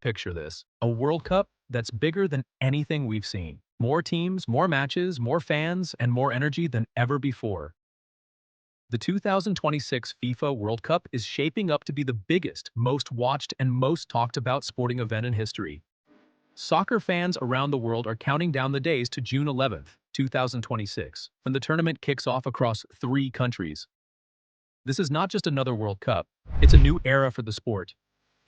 Picture this, a World Cup that's bigger than anything we've seen. More teams, more matches, more fans, and more energy than ever before. The 2026 FIFA World Cup is shaping up to be the biggest, most watched, and most talked about sporting event in history. Soccer fans around the world are counting down the days to June 11th, 2026, when the tournament kicks off across 3 countries. This is not just another World Cup, it's a new era for the sport.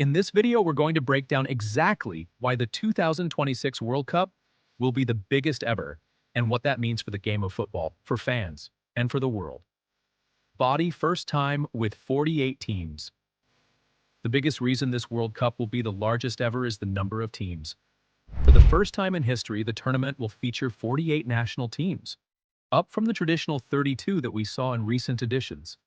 In this video, we're going to break down exactly why the 2026 World Cup will be the biggest ever, and what that means for the game of football, for fans, and for the world. Body first time with 48 teams. The biggest reason this World Cup will be the largest ever is the number of teams. For the first time in history, the tournament will feature 48 national teams, up from the traditional 32 that we saw in recent editions.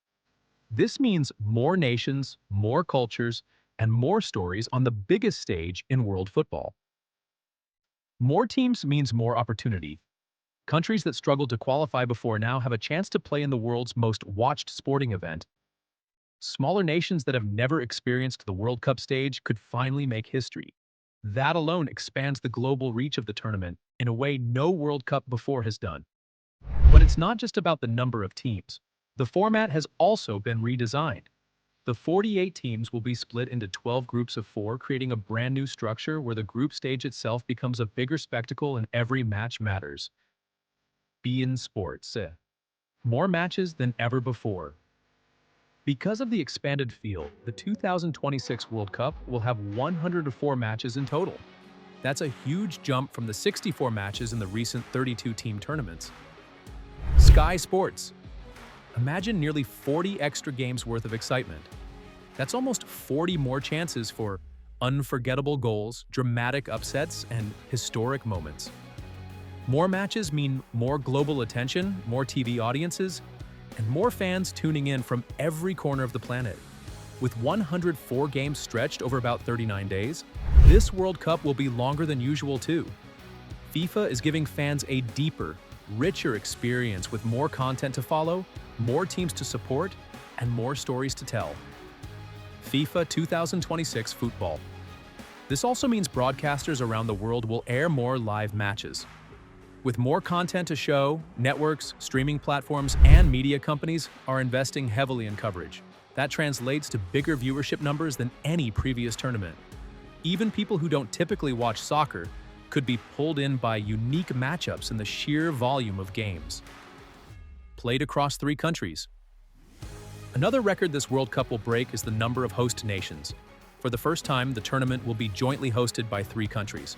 This means more nations, more cultures, and more stories on the biggest stage in world football. More teams means more opportunity. Countries that struggled to qualify before now have a chance to play in the world's most watched sporting event. Smaller nations that have never experienced the World Cup stage could finally make history. That alone expands the global reach of the tournament in a way no World Cup before has done. But it's not just about the number of teams. The format has also been redesigned. The 48 teams will be split into 12 groups of 4, creating a brand new structure where the group stage itself becomes a bigger spectacle and every match matters. beIN Sports. More matches than ever before. Because of the expanded field, the 2026 World Cup will have 104 matches in total. That's a huge jump from the 64 matches in the recent 32-team tournaments. Sky Sports. Imagine nearly 40 extra games worth of excitement. That's almost 40 more chances for unforgettable goals, dramatic upsets, and historic moments. More matches mean more global attention, more TV audiences, and more fans tuning in from every corner of the planet. With 104 games stretched over about 39 days, this World Cup will be longer than usual too. FIFA is giving fans a deeper, richer experience with more content to follow, more teams to support, and more stories to tell. FIFA 2026 Football. This also means broadcasters around the world will air more live matches. With more content to show, networks, streaming platforms, and media companies are investing heavily in coverage. That translates to bigger viewership numbers than any previous tournament. Even people who don't typically watch soccer could be pulled in by unique matchups in the sheer volume of games. Played across 3 countries. Another record this World Cup will break is the number of host nations. For the first time, the tournament will be jointly hosted by 3 countries: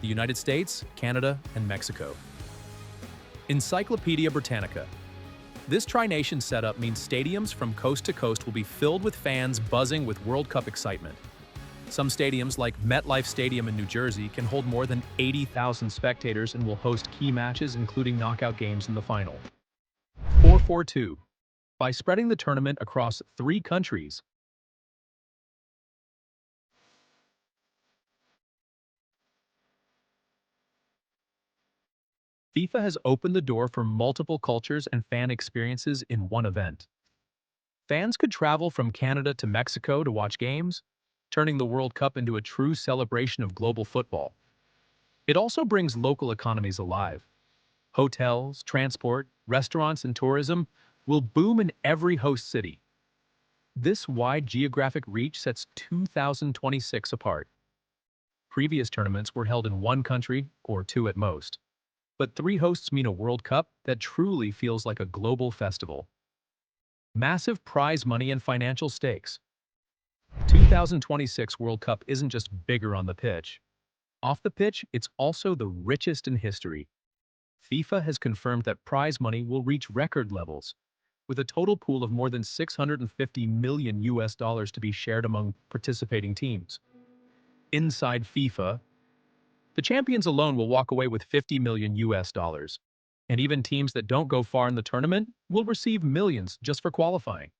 the United States, Canada, and Mexico. Encyclopedia Britannica. This tri-nation setup means stadiums from coast to coast will be filled with fans buzzing with World Cup excitement. Some stadiums, like MetLife Stadium in New Jersey, can hold more than 80,000 spectators and will host key matches, including knockout games in the final. 442. By spreading the tournament across 3 countries, FIFA has opened the door for multiple cultures and fan experiences in one event. Fans could travel from Canada to Mexico to watch games, turning the World Cup into a true celebration of global football. It also brings local economies alive. Hotels, transport, restaurants, and tourism will boom in every host city. This wide geographic reach sets 2026 apart. Previous tournaments were held in 1 country, or 2 at most. But 3 hosts mean a World Cup that truly feels like a global festival. Massive prize money and financial stakes. The 2026 World Cup isn't just bigger on the pitch. Off the pitch, it's also the richest in history. FIFA has confirmed that prize money will reach record levels, with a total pool of more than $650 million to be shared among participating teams. Inside FIFA, the champions alone will walk away with $50 million, and even teams that don't go far in the tournament will receive millions just for qualifying.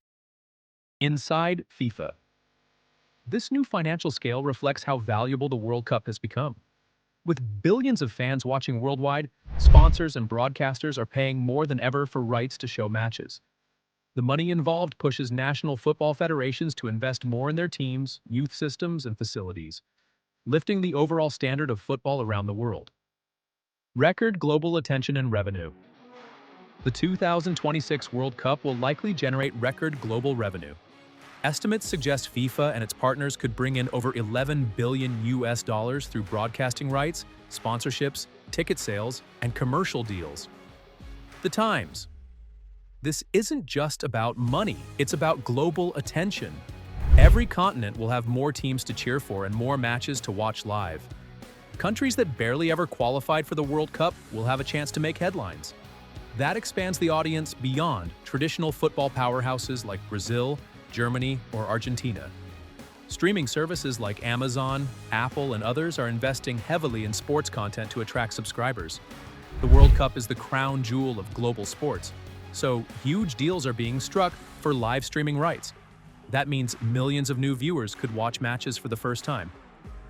Inside FIFA. This new financial scale reflects how valuable the World Cup has become. With billions of fans watching worldwide, sponsors and broadcasters are paying more than ever for rights to show matches. The money involved pushes national football federations to invest more in their teams, youth systems, and facilities. lifting the overall standard of football around the world. Record global attention and revenue. The 2026 World Cup will likely generate record global revenue. Estimates suggest FIFA and its partners could bring in over 11 billion US dollars through broadcasting rights, sponsorships, ticket sales, and commercial deals. The Times. This isn't just about money, it's about global attention. Every continent will have more teams to cheer for and more matches to watch live. Countries that barely ever qualified for the World Cup will have a chance to make headlines. That expands the audience beyond traditional football powerhouses like Brazil, Germany, or Argentina. Streaming services like Amazon, Apple, and others are investing heavily in sports content to attract subscribers. The World Cup is the crown jewel of global sports, so huge deals are being struck for live streaming rights. That means millions of new viewers could watch matches for the first time.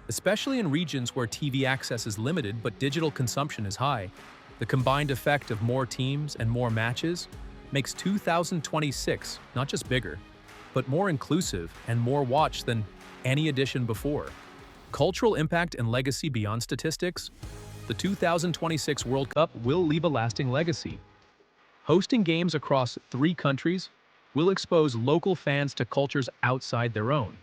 Especially in regions where TV access is limited but digital consumption is high, the combined effect of more teams and more matches makes 2026 not just bigger, but more inclusive and more watched than any edition before. Cultural impact and legacy beyond statistics, the 2026 World Cup will leave a lasting legacy. Hosting games across 3 countries will expose local fans to cultures outside their own.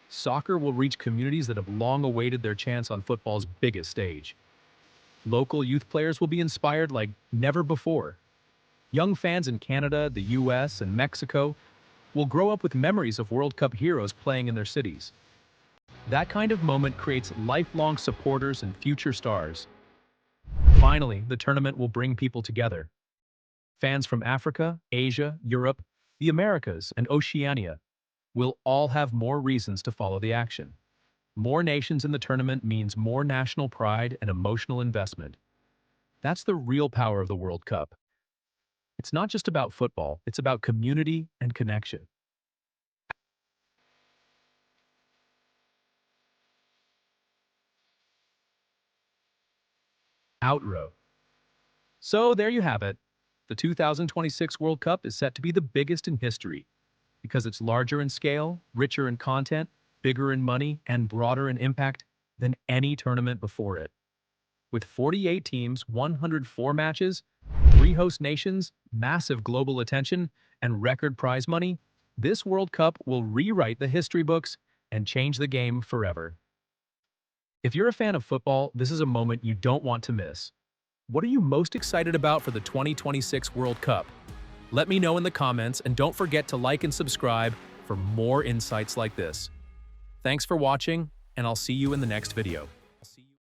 Soccer will reach communities that have long awaited their chance on football's biggest stage. Local youth players will be inspired like never before. Young fans in Canada, the US, and Mexico will grow up with memories of World Cup heroes playing in their cities. That kind of moment creates lifelong supporters and future stars. Finally, the tournament will bring people together. Fans from Africa, Asia, Europe, the Americas, and Oceania will all have more reasons to follow the action. More nations in the tournament means more national pride and emotional investment. That's the real power of the World Cup. It's not just about football, it's about community and connection. Outrow. So there you have it. The 2026 World Cup is set to be the biggest in history because it's larger in scale, richer in content, bigger in money, and broader in impact than any tournament before it. With 48 teams, 104 matches, 3 host nations, massive global attention, and record prize money, this World Cup will rewrite the history books and change the game forever. If you're a fan of football, this is a moment you don't want to miss. What are you most excited about for the 2026 World Cup? Let me know in the comments, and don't forget to like and subscribe for more insights like this. Thanks for watching, and I'll see you in the next video.